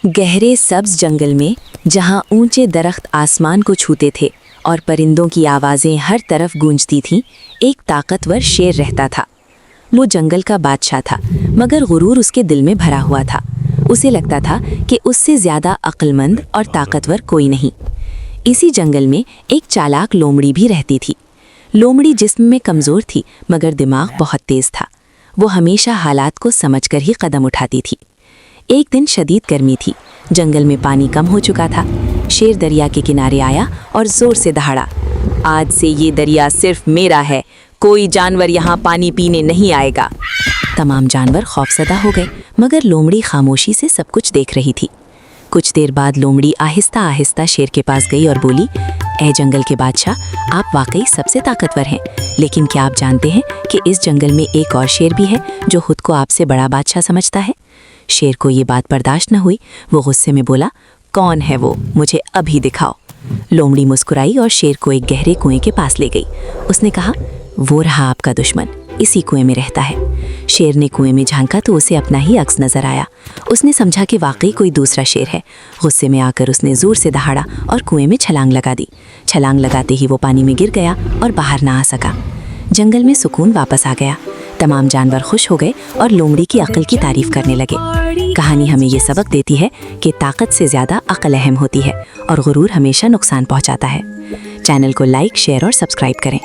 गहरे सब्ज जंगल में जहां ऊंचे दरख्त आसमान को छूते थे और परिंदों की आवाज़ें हर तरफ गूंजती थीं, एक ताकतवर शेर रहता था। वो जंगल का बादशाह था, मगर गुरूर उसके दिल में भरा हुआ था। उसे लगता था कि उससे ज़्यादा अक्लमंद और ताकतवर कोई नहीं। इसी जंगल में एक चालाक लोमड़ी भी रहती थी। लोमड़ी जिस्म में कमज़ोर थी, मगर दिमाग बहुत तेज़ था। वो हमेशा हालात को समझकर ही कदम उठाती थी। एक दिन शदीद गर्मी थी, जंगल में पानी कम हो चुका था। शेर दरिया के किनारे आया और ज़ोर से दहाड़ा, आज से ये दरिया सिर्फ मेरा है, कोई जानवर यहाँ पानी पीने नहीं आएगा। तमाम जानवर खौफज़दा हो गए, मगर लोमड़ी खामोशी से सब कुछ देख रही थी। कुछ देर बाद लोमड़ी आहिस्ता आहिस्ता शेर के पास गई और बोली, ए जंगल के बादशाह, आप वाकई सबसे ताकतवर हैं, लेकिन क्या आप जानते हैं कि इस जंगल में एक और शेर भी है जो खुद को आपसे बड़ा बादशाह समझता है। शेर को ये बात बर्दाश्त न हुई। वो गुस्से में बोला, कौन है वो, मुझे अभी दिखाओ। लोमड़ी मुस्कुराई और शेर को एक गहरे कुएं के पास ले गई। उसने कहा, वो रहा आपका दुश्मन, इसी कुएं में रहता है। शेर ने कुएं में झांका तो उसे अपना ही अक्स नजर आया। उसने समझा कि वाकई कोई दूसरा शेर है। गुस्से में आकर उसने जोर से दहाड़ा और कुएं में छलांग लगा दी। छलांग लगाते ही वो पानी में गिर गया और बाहर ना आ सका। जंगल में सुकून वापस आ गया। तमाम जानवर खुश हो गए और लोमड़ी की अक्ल की तारीफ करने लगे। कहानी हमें ये सबक देती है कि ताकत से ज़्यादा अक्ल अहम होती है और गुरूर हमेशा नुकसान पहुंचाता है। चैनल को लाइक, शेयर और सब्सक्राइब करें।